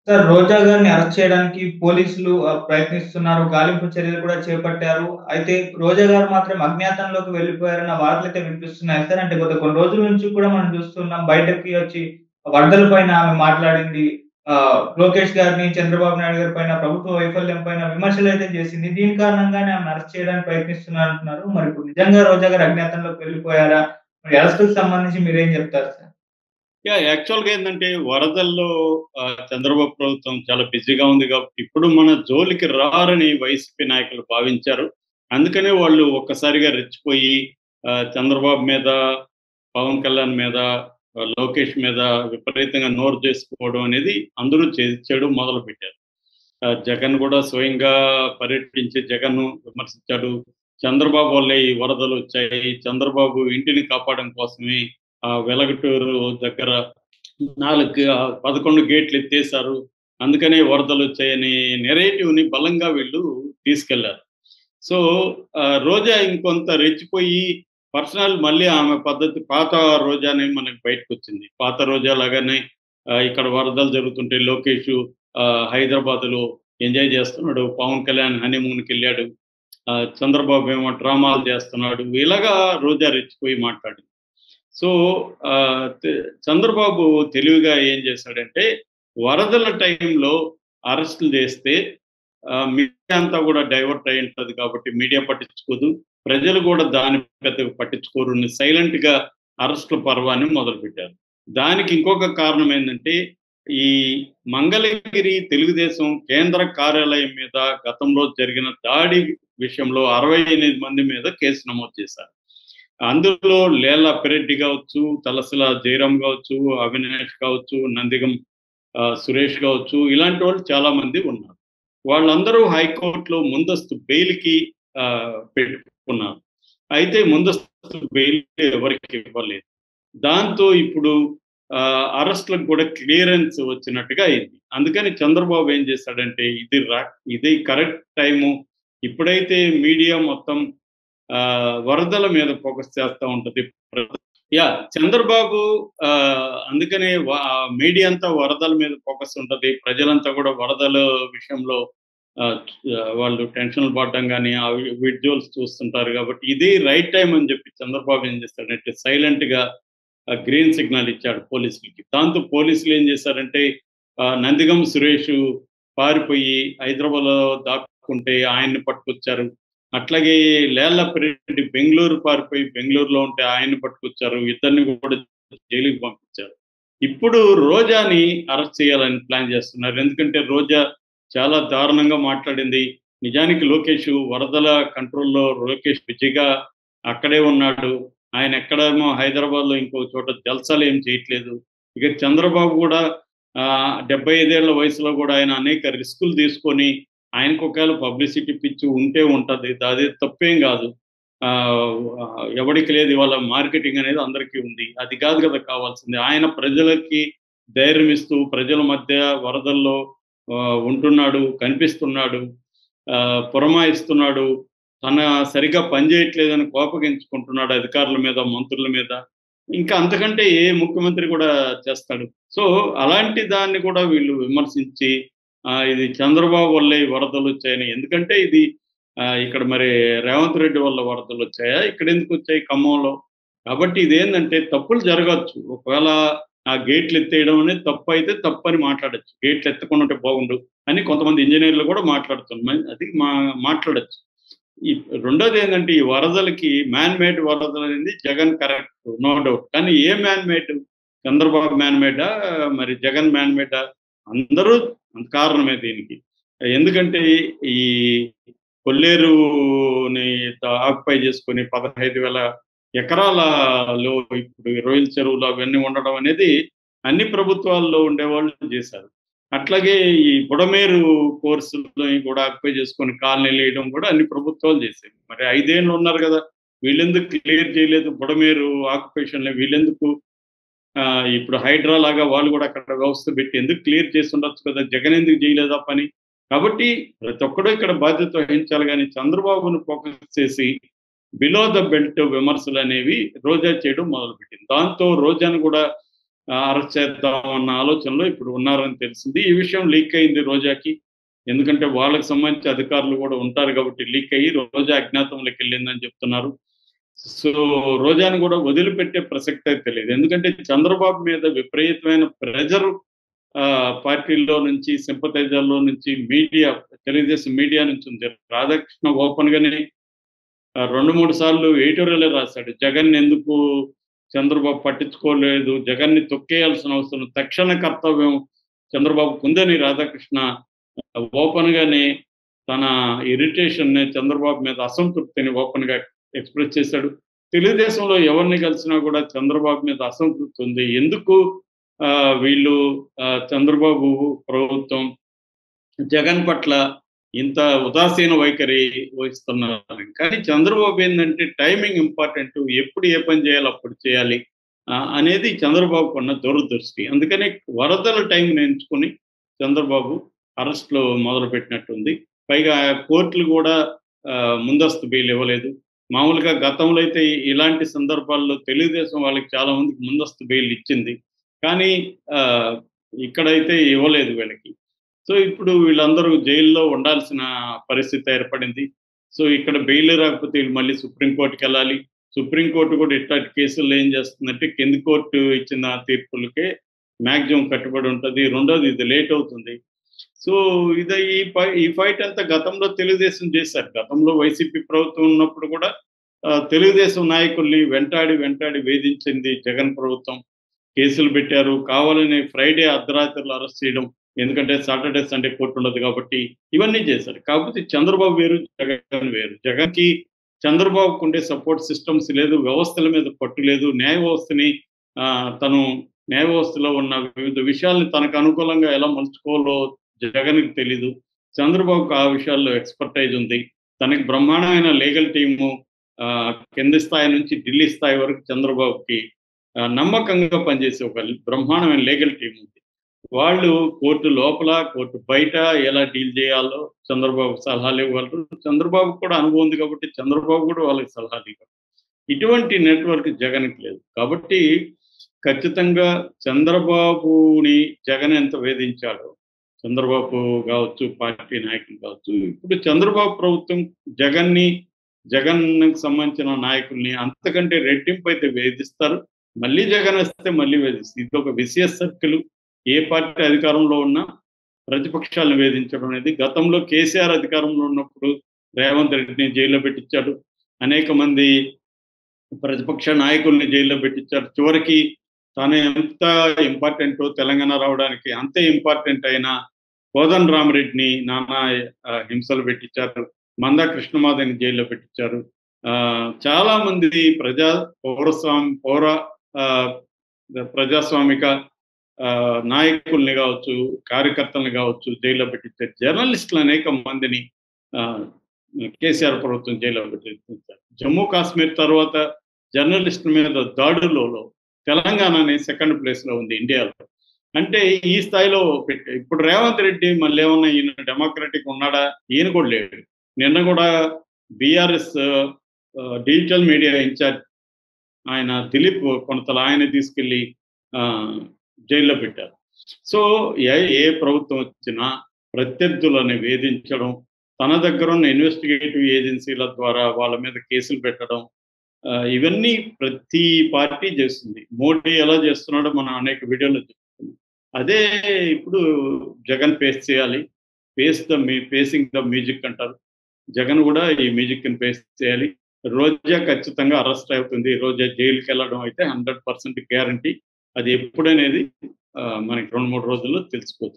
Sir రోజా గారిని arrest చేయడానికి పోలీసులు ప్రయత్నిస్తున్నారు. గాలింపు చర్యలు కూడా చేపట్టారు. అయితే రోజా గారు మాత్రం అజ్ఞాతంలోకి వెళ్ళిపోయారన్న వార్తలైతే వినిపిస్తున్నాయి సార్. అంటే గత కొన్ని రోజుల నుంచి కూడా మనం చూస్తున్నాం. బయటకి వచ్చి వరదల పైన ఆమె మాట్లాడింది. లోకేష్ గారిని, చంద్రబాబు నాయుడు గారి పైన, ప్రభుత్వ వైఫల్యం పైన విమర్శలైతే చేసింది. దీని కారణంగానే ఆమెను అరెస్ట్ చేయడానికి ప్రయత్నిస్తున్నారంటున్నారు. మరి ఇప్పుడు నిజంగా రోజా గారు అజ్ఞాతంలోకి వెళ్ళిపోయారా? మరి అరెస్ట్‌కి సంబంధించి మీరేం చెప్తారు సార్? యాక్చువల్‌గా ఏందంటే వరదల్లో చంద్రబాబు ప్రభుత్వం చాలా బిజీగా ఉంది కాబట్టి ఇప్పుడు మన జోలికి రారని వైసీపీ నాయకులు భావించారు. అందుకనే వాళ్ళు ఒక్కసారిగా రెచ్చిపోయి చంద్రబాబు మీద, పవన్ కళ్యాణ్ మీద, లోకేష్ మీద విపరీతంగా నోరు చేసుకోవడం అనేది అందరూ చేయడం మొదలుపెట్టారు. జగన్ కూడా స్వయంగా పర్యటించి జగన్‌ను విమర్శించాడు. చంద్రబాబు వల్లే ఈ వరదలొచ్చాయి. చంద్రబాబు ఇంటిని కాపాడడం కోసమే వెలగటూరు దగ్గర 11 గేట్లు ఎత్తేసారు. అందుకనే వరదలొచ్చాయని నెరేటివ్‌ని బలంగా వీళ్ళు తీసుకెళ్లారు. సో, రోజా ఇంకొంత రెచ్చిపోయి పర్సనల్ మళ్ళీ ఆమె పద్ధతి పాత రోజానే మనకు బయటకొచ్చింది. పాత రోజా లాగానే ఇక్కడ వరదలు జరుగుతుంటే లోకేషు హైదరాబాద్‌లో ఎంజాయ్ చేస్తున్నాడు. పవన్ కళ్యాణ్ హనీమూన్‌కెళ్ళాడు. చంద్రబాబు ఏమో డ్రామాలు చేస్తున్నాడు. ఇలాగా రోజా రెచ్చిపోయి మాట్లాడింది. సో, ఆహ్, తె చంద్రబాబు తెలివిగా ఏం చేశాడంటే, వరదల టైంలో అరెస్టులు చేస్తే మీడియా అంతా కూడా డైవర్ట్ అయ్యి ఉంటది కాబట్టి మీడియా పట్టించుకోదు. ప్రజలు కూడా దాన్ని పెద్దగా పట్టించుకోరు. సైలెంట్‌గా అరెస్టుల పర్వాన్ని మొదలుపెట్టారు. దానికి ఇంకొక కారణం ఏందంటే, ఈ మంగళగిరి తెలుగుదేశం కేంద్ర కార్యాలయం మీద గతంలో జరిగిన దాడి విషయంలో 68 మంది మీద కేసు నమోదు చేశారు. అందులో లేళ్ల అప్పిరెడ్డి కావచ్చు, తలసల జయరాం కావచ్చు, అవినాష్ కావచ్చు, నందిగం సురేష్ కావచ్చు, ఇలాంటి వాళ్ళు చాలా మంది ఉన్నారు. వాళ్ళందరూ హైకోర్టులో ముందస్తు బెయిల్‌కి పెట్టుకున్నారు. అయితే ముందస్తు బెయిల్ ఎవరికీ ఇవ్వలేదు. దాంతో ఇప్పుడు అరెస్ట్‌లకు కూడా క్లియరెన్స్ వచ్చినట్టుగా అయింది. అందుకని చంద్రబాబు ఏం చేశాడంటే ఇది కరెక్ట్ టైము. ఇప్పుడైతే మీడియా మొత్తం వరదల మీద ఫోకస్ చేస్తా ఉంటది. చంద్రబాబు అందుకనే మీడియా అంతా వరదల మీద ఫోకస్ ఉంటది. ప్రజలంతా కూడా వరదల విషయంలో ఆహ్, వాళ్ళు టెన్షన్‌లు పడడం గాని, ఆ విజువల్స్ చూస్తుంటారు కాబట్టి ఇది రైట్ టైమ్ అని చెప్పి చంద్రబాబు ఏం చేస్తాడంటే సైలెంట్‌గా గ్రీన్ సిగ్నల్ ఇచ్చాడు పోలీసులకి. దాంతో పోలీసులు ఏం చేశారంటే నందిగం సురేష్ పారిపోయి హైదరాబాద్‌లో దాక్కుంటే ఆయన్ని పట్టుకొచ్చారు. అట్లాగే లేళ్లప్పిరెడ్డి బెంగుళూరు పారిపోయి బెంగుళూరులో ఉంటే ఆయన్ని పట్టుకొచ్చారు. ఇద్దరిని కూడా జైలుకి పంపించారు. ఇప్పుడు రోజాని అరెస్ట్ చేయాలని ప్లాన్ చేస్తున్నారు. ఎందుకంటే రోజా చాలా దారుణంగా మాట్లాడింది. నిజానికి లోకేష్ వరదల కంట్రోల్‌లో లోకేష్ బిజీగా అక్కడే ఉన్నాడు. ఆయన ఎక్కడేమో హైదరాబాద్‌లో ఇంకో చోట జల్సాలు ఏం చేయట్లేదు. ఇక చంద్రబాబు కూడా 75 ఏళ్ల వయసులో కూడా ఆయన అనేక రిస్కులు తీసుకొని ఆయనకు ఒకవేళ పబ్లిసిటీ పిచ్చి ఉంటే ఉంటది. అది తప్పేం గాదు. ఎవడికి లేదు ఇవాళ మార్కెటింగ్ అనేది అందరికీ ఉంది. అది కాదు కదా కావాల్సింది. ఆయన ప్రజలకి ధైర్యం ఇస్తూ ప్రజల మధ్య వరదల్లో ఉంటున్నాడు, కనిపిస్తున్నాడు, పురమాయిస్తున్నాడు. తన సరిగ్గా పనిచేయట్లేదని కోపగించుకుంటున్నాడు అధికారుల మీద, మంత్రుల మీద. ఇంకా అంతకంటే ఏ ముఖ్యమంత్రి కూడా చేస్తాడు. సో, అలాంటి దాన్ని కూడా వీళ్ళు విమర్శించి ఇది చంద్రబాబు వల్లే ఈ వరదలొచ్చాయని. ఎందుకంటే ఇది ఇక్కడ మరి రేవంత్ రెడ్డి వల్ల వరదలొచ్చాయా? ఇక్కడెందుకొచ్చాయి ఖమ్మంలో? కాబట్టి ఇదేందంటే తప్పులు జరగొచ్చు. ఒకవేళ ఆ గేట్లు ఎత్తేయడం అనేది తప్పైతే తప్పని మాట్లాడొచ్చు. గేట్లు ఎత్తకుండా ఉంటే బాగుండు అని కొంతమంది ఇంజినీర్లు కూడా మాట్లాడుతున్నారు. అది మాట్లాడొచ్చు. ఈ రెండోదేంటంటే ఈ వరదలకి మ్యాన్ మేడ్ వరదలనేది జగన్ కరెక్ట్. No doubt. కానీ ఏ మ్యాన్ మేడ్? చంద్రబాబు మ్యాన్ మేడా? మరి జగన్ మ్యాన్ మేడా? అందరూ కారణమే దీనికి. ఎందుకంటే ఈ కొల్లేరుని ఆక్యుపై చేసుకొని 15,000 ఎకరాలలో ఇప్పుడు ఈ రొయ్యల చెరువులు అవన్నీ ఉండడం అనేది అన్ని ప్రభుత్వాల్లో ఉండేవాళ్ళు చేశారు. అట్లాగే ఈ బుడమేరు కోర్సులని కూడా ఆక్యుపై చేసుకొని కాలనీలు వేయడం కూడా అన్ని ప్రభుత్వాలు చేశాయి. మరి 5 ఏళ్ళు ఉన్నారు కదా! వీళ్ళెందుకు క్లియర్ చేయలేదు బుడమేరు ఆక్యుపేషన్‌ని వీళ్ళెందుకు ఇప్పుడు హైడ్రా లాగా వాళ్ళు కూడా అక్కడ వ్యవస్థ పెట్టి ఎందుకు క్లియర్ చేసి ఉండొచ్చు కదా! జగన్ ఎందుకు చేయలేదా పని? కాబట్టి ప్రతి ఒక్కడు ఇక్కడ బాధ్యత వహించాలి గానీ చంద్రబాబును ఫోకస్ చేసి బిలో ద బెల్ట్ విమర్శలనేవి రోజా చేయడం మొదలుపెట్టింది. దాంతో రోజాను కూడా అరెస్ట్ చేద్దాం అన్న ఆలోచనలో ఇప్పుడు ఉన్నారని తెలిసింది. ఈ విషయం లీక్ అయింది రోజాకి. ఎందుకంటే వాళ్ళకి సంబంధించి అధికారులు కూడా ఉంటారు కాబట్టి లీక్ అయ్యి రోజా అజ్ఞాతంలోకి వెళ్ళిందని చెప్తున్నారు. సో రోజాను కూడా వదిలిపెట్టే ప్రసక్తే తెలియదు. ఎందుకంటే చంద్రబాబు మీద విపరీతమైన ప్రెజర్ పార్టీలో నుంచి, సింపథైజర్‌లో నుంచి, మీడియా, తెలుగుదేశం మీడియా నుంచి ఉంది. రాధాకృష్ణ ఓపెన్‌గానే 2, 3 సార్లు ఎడిటోరియలే రాసాడు. జగన్ ఎందుకు చంద్రబాబు పట్టించుకోలేదు, జగన్‌ని తొక్కేయాల్సిన అవసరం, తక్షణ కర్తవ్యం చంద్రబాబుకుందని రాధాకృష్ణ ఓపెన్‌గానే తన ఇరిటేషన్‌ని, చంద్రబాబు మీద అసంతృప్తిని ఓపెన్‌గా ఎక్స్‌ప్రెస్ చేశాడు. తెలుగుదేశంలో ఎవరిని కలిసినా కూడా చంద్రబాబు మీద అసంతృప్తి ఉంది. ఎందుకు వీళ్ళు చంద్రబాబు ప్రభుత్వం జగన్ పట్ల ఇంత ఉదాసీన వైఖరి వహిస్తున్నారు. కానీ చంద్రబాబు ఏందంటే టైమింగ్ ఇంపార్టెంట్. ఎప్పుడు ఏ పని చేయాలో అప్పుడు చేయాలి అనేది చంద్రబాబుకున్న దూరదృష్టి. అందుకని వరదల టైంని ఎంచుకొని చంద్రబాబు అరెస్ట్‌లు మొదలుపెట్టినట్టుంది. పైగా కోర్టులు కూడా ముందస్తు బెయిల్ ఇవ్వలేదు. మామూలుగా గతంలో అయితే ఇలాంటి సందర్భాల్లో తెలుగుదేశం వాళ్ళకి చాలా మందికి ముందస్తు బెయిల్ ఇచ్చింది. కానీ ఇక్కడైతే ఇవ్వలేదు వీళ్ళకి. సో ఇప్పుడు వీళ్ళందరూ జైల్లో ఉండాల్సిన పరిస్థితి ఏర్పడింది. సో ఇక్కడ బెయిల్ రాకపోతే వీళ్ళు మళ్ళీ సుప్రీం కోర్ట్‌కెళ్ళాలి. సుప్రీం కోర్ట్ కూడా ఇట్లాంటి కేసుల్లో ఏం చేస్తుందంటే కింది కోర్టు ఇచ్చిన తీర్పులకే మాక్సిమం కట్టుబడి ఉంటది. రెండోది ఇది లేట్ అవుతుంది. సో ఇది ఈ ఫైట్ అంతా గతంలో తెలుగుదేశం చేశారు. గతంలో వైసీపీ ప్రభుత్వం ఉన్నప్పుడు కూడా తెలుగుదేశం నాయకుల్ని వెంటాడి వేధించింది జగన్ ప్రభుత్వం. కేసులు పెట్టారు. కావాలని ఫ్రైడే అర్ధరాత్రులు అరెస్ట్ చేయడం. ఎందుకంటే సాటర్‌డే, సండే కోర్ట్ ఉండదు కాబట్టి ఇవన్నీ చేశారు. కాకపోతే చంద్రబాబు వేరు, జగన్ వేరు. జగన్‌కి చంద్రబాబుకుండే సపోర్ట్ సిస్టమ్స్ లేదు. వ్యవస్థల మీద పట్టు లేదు. న్యాయ వ్యవస్థని తను న్యాయ వ్యవస్థలో ఉన్న వివిధ విషయాల్ని తనకు అనుకూలంగా ఎలా మలుచుకోవాలో జగన్‌కి తెలీదు. చంద్రబాబుకి ఆ విషయాల్లో ఎక్స్‌పర్టైజ్ ఉంది. తనకి బ్రహ్మాండమైన లీగల్ టీము కింది స్థాయి నుంచి ఢిల్లీ స్థాయి వరకు చంద్రబాబుకి నమ్మకంగా పనిచేసే ఒక బ్రహ్మాండమైన లీగల్ టీమ్ ఉంది. వాళ్ళు కోర్టు లోపల, కోర్టు బయట ఎలా డీల్ చేయాలో చంద్రబాబు సలహాలు ఇవ్వగలరు. చంద్రబాబుకు కూడా అనుభవం ఉంది కాబట్టి చంద్రబాబు కూడా వాళ్ళకి సలహాలు ఇవ్వగలరు. ఇటువంటి నెట్వర్క్ జగన్‌కి లేదు. కాబట్టి ఖచ్చితంగా చంద్రబాబుని జగన్ ఎంత వేధించాడో, చంద్రబాబు కావచ్చు, పార్టీ నాయకులు కావచ్చు, ఇప్పుడు చంద్రబాబు ప్రభుత్వం జగన్‌కి సంబంధించిన నాయకుల్ని అంతకంటే రెట్టింపు అయితే వేధిస్తారు. మళ్ళీ జగన్ వస్తే మళ్ళీ వేధిస్తారు. ఇదొక విసియస్ సర్కిల్. ఏ పార్టీ అధికారంలో ఉన్నా ప్రతిపక్షాలను వేధించడం అనేది గతంలో కేసీఆర్ అధికారంలో ఉన్నప్పుడు రేవంత్ రెడ్డిని జైల్లో పెట్టించాడు. అనేక మంది ప్రతిపక్ష నాయకుల్ని జైల్లో పెట్టించారు. చివరికి తాను ఎంత ఇంపార్టెంటో తెలంగాణ రావడానికి అంతే ఇంపార్టెంట్ అయిన కోదండరామిరెడ్డిని నానా హింసలు పెట్టించారు. మందా కృష్ణమాదిని జైల్లో పెట్టించారు. చాలా మంది ప్రజాస్వామిక నాయకుల్ని కావచ్చు, కార్యకర్తల్ని కావచ్చు జైల్లో పెట్టించారు. జర్నలిస్టులు అనేక మందిని కేసీఆర్ ప్రభుత్వం జైల్లో పెట్టించారు. జమ్మూ కాశ్మీర్ తర్వాత జర్నలిస్టుల మీద దాడులలో తెలంగాణని సెకండ్ ప్లేస్‌లో ఉంది ఇండియాలో. అంటే ఈ స్థాయిలో ఇప్పుడు రేవంత్ రెడ్డి మళ్ళీ ఏమన్నా ఈయన డెమోక్రటిక్ ఉన్నాడా? ఈయన కూడా లేడు. నిన్న కూడా బీఆర్ఎస్ డిజిటల్ మీడియా ఇన్ఛార్జ్ ఆయన దిలీప్ కొనతల ఆయన తీసుకెళ్ళి జైల్లో పెట్టారు. సో ఏ ప్రభుత్వం వచ్చినా ప్రత్యర్థులని వేధించడం, తన దగ్గర ఉన్న ఇన్వెస్టిగేటివ్ ఏజెన్సీల ద్వారా వాళ్ళ మీద కేసులు పెట్టడం, ఇవన్నీ ప్రతి పార్టీ చేస్తుంది. మోడీ ఎలా చేస్తున్నాడో మనం అనేక వీడియోలో చెప్పుకున్నాం. అదే ఇప్పుడు జగన్ ఫేస్ చేయాలి. ఫేసింగ్ ద మ్యూజిక్ అంటారు. జగన్ కూడా ఈ మ్యూజిక్‌ని ఫేస్ చేయాలి. రోజా ఖచ్చితంగా అరెస్ట్ అవుతుంది. రోజా జైలుకెళ్ళడం అయితే 100% గ్యారంటీ. అది ఎప్పుడనేది మనకి 2, 3 రోజుల్లో తెలిసిపోతుంది.